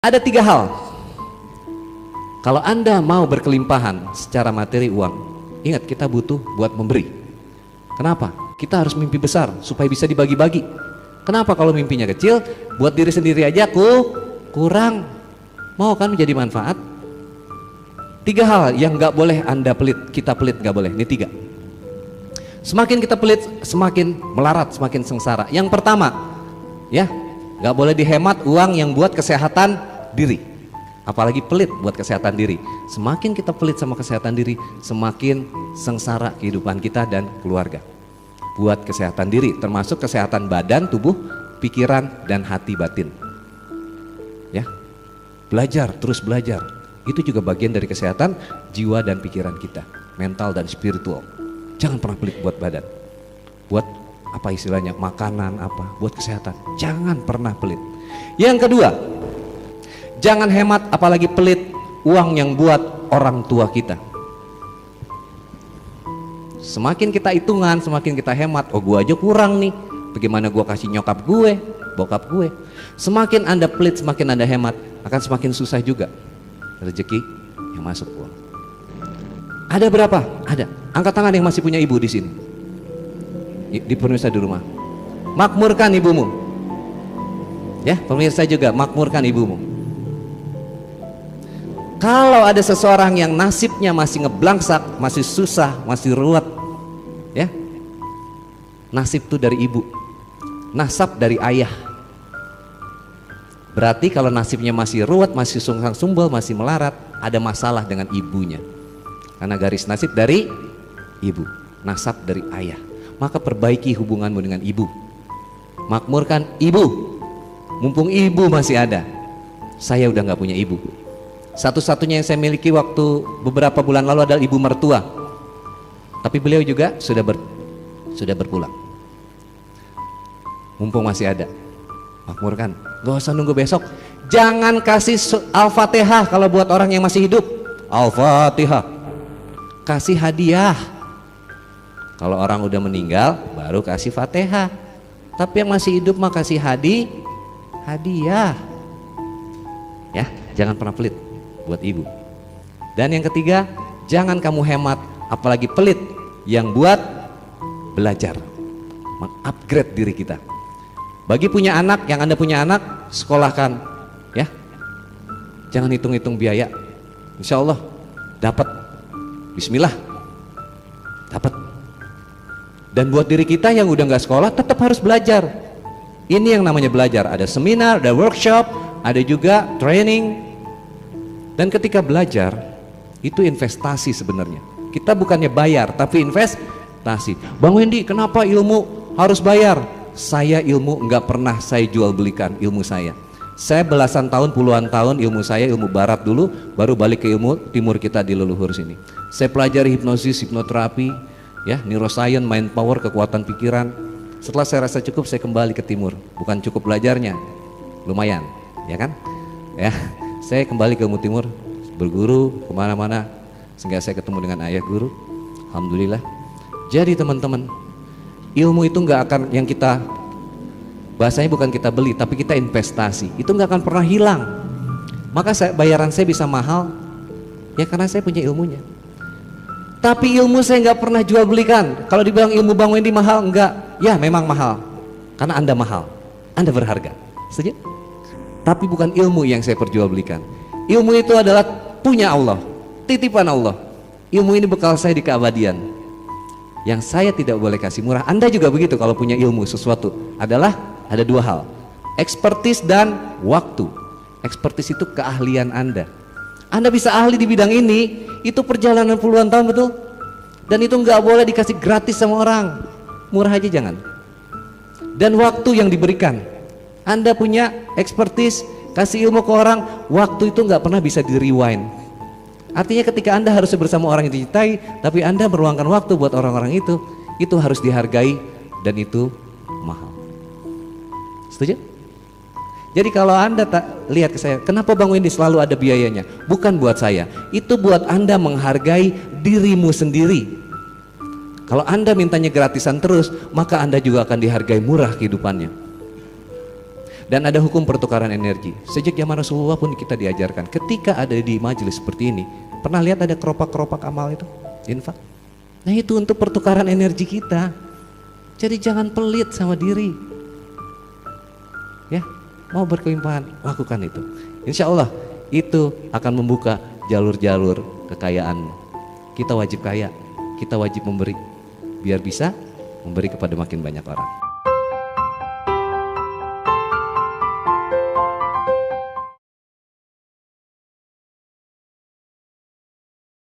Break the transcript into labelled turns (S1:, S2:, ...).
S1: Ada 3 hal. Kalau Anda mau berkelimpahan secara materi uang, ingat kita butuh buat memberi. Kenapa? Kita harus mimpi besar supaya bisa dibagi-bagi. Kenapa kalau mimpinya kecil, buat diri sendiri aja kurang. Mau kan menjadi manfaat? 3 hal yang nggak boleh Anda pelit, kita pelit nggak boleh. Ini 3. Semakin kita pelit, semakin melarat, semakin sengsara. Yang pertama, ya, nggak boleh dihemat uang yang buat kesehatan diri, apalagi pelit buat kesehatan diri. Semakin kita pelit sama kesehatan diri, semakin sengsara kehidupan kita dan keluarga. Buat kesehatan diri, termasuk kesehatan badan, tubuh, pikiran, dan hati batin. Ya, belajar, terus belajar. Itu juga bagian dari kesehatan jiwa dan pikiran kita, mental dan spiritual. Jangan pernah pelit buat badan, buat apa istilahnya, makanan apa, buat kesehatan. Jangan pernah pelit. Yang kedua, jangan hemat apalagi pelit uang yang buat orang tua kita. Semakin kita hitungan, semakin kita hemat. Oh, gua aja kurang nih, bagaimana gua kasih nyokap gue, bokap gue. Semakin Anda pelit, semakin Anda hemat, akan semakin susah juga rezeki yang masuk uang. Ada berapa? Ada. Angkat tangan yang masih punya ibu di sini, di pemirsa di rumah. Makmurkan ibumu. Ya, pemirsa juga makmurkan ibumu. Kalau ada seseorang yang nasibnya masih ngeblangsak, masih susah, masih ruwet, ya, nasib itu dari ibu, nasab dari ayah. Berarti kalau nasibnya masih ruwet, masih sungsang sumbel, masih melarat, ada masalah dengan ibunya. Karena garis nasib dari ibu, nasab dari ayah. Maka perbaiki hubunganmu dengan ibu. Makmurkan ibu. Mumpung ibu masih ada. Saya udah nggak punya ibu. Satu-satunya yang saya miliki waktu beberapa bulan lalu adalah ibu mertua. Tapi beliau juga sudah berpulang. Mumpung masih ada, makmurkan. Gak usah nunggu besok. Jangan kasih Al-Fatihah kalau buat orang yang masih hidup. Al-Fatihah. Kasih hadiah. Kalau orang udah meninggal, baru kasih Fatihah. Tapi yang masih hidup mah kasih hadiah. Ya, jangan pernah pelit buat ibu. Dan yang ketiga, jangan kamu hemat apalagi pelit yang buat belajar, mengupgrade diri kita. Bagi punya anak, yang Anda punya anak, sekolahkan, ya. Jangan hitung-hitung biaya. Insya Allah dapat. Bismillah, dapat. Dan buat diri kita yang udah nggak sekolah, tetap harus belajar. Ini yang namanya belajar. Ada seminar, ada workshop, ada juga training. Dan ketika belajar, itu investasi sebenarnya. Kita bukannya bayar, tapi investasi. Bang Wendy, kenapa ilmu harus bayar? Saya ilmu nggak pernah saya jual belikan ilmu saya. Saya belasan tahun, puluhan tahun ilmu saya ilmu barat dulu, baru balik ke ilmu timur kita di leluhur sini. Saya pelajari hipnosis, hipnoterapi, ya, neuroscience, mind power, kekuatan pikiran. Setelah saya rasa cukup, saya kembali ke timur. Bukan cukup belajarnya, lumayan, ya kan? Ya, saya kembali ke ilmu timur, berguru kemana-mana, sehingga saya ketemu dengan ayah guru. Alhamdulillah. Jadi teman-teman, ilmu itu nggak akan, yang kita bahasanya bukan kita beli, tapi kita investasi. Itu nggak akan pernah hilang. Maka bayaran saya bisa mahal, ya karena saya punya ilmunya. Tapi ilmu saya nggak pernah jual belikan. Kalau dibilang ilmu Bang Wendy mahal, enggak. Ya memang mahal, karena Anda mahal, Anda berharga. Setuju? Tapi bukan ilmu yang saya perjualbelikan. Ilmu itu adalah punya Allah, titipan Allah. Ilmu ini bekal saya di keabadian, yang saya tidak boleh kasih murah. Anda juga begitu. Kalau punya ilmu sesuatu, adalah ada 2 hal, ekspertis dan waktu. Ekspertis itu keahlian Anda. Anda bisa ahli di bidang ini, itu perjalanan puluhan tahun, betul? Dan itu nggak boleh dikasih gratis sama orang, murah aja jangan. Dan waktu yang diberikan, Anda punya ekspertis, kasih ilmu ke orang, waktu itu nggak pernah bisa di rewind. Artinya ketika Anda harus bersama orang yang dicintai, tapi Anda meluangkan waktu buat orang-orang itu harus dihargai dan itu mahal. Setuju? Jadi kalau Anda tak lihat ke saya, kenapa Bang Wendy selalu ada biayanya? Bukan buat saya, itu buat Anda menghargai dirimu sendiri. Kalau Anda mintanya gratisan terus, maka Anda juga akan dihargai murah kehidupannya. Dan ada hukum pertukaran energi. Sejak zaman Rasulullah pun kita diajarkan. Ketika ada di majelis seperti ini, pernah lihat ada keropak-keropak amal itu? Infak. Nah itu untuk pertukaran energi kita. Jadi jangan pelit sama diri. Ya, mau berkelimpahan, lakukan itu. Insya Allah itu akan membuka jalur-jalur kekayaanmu. Kita wajib kaya, kita wajib memberi, biar bisa memberi kepada makin banyak orang.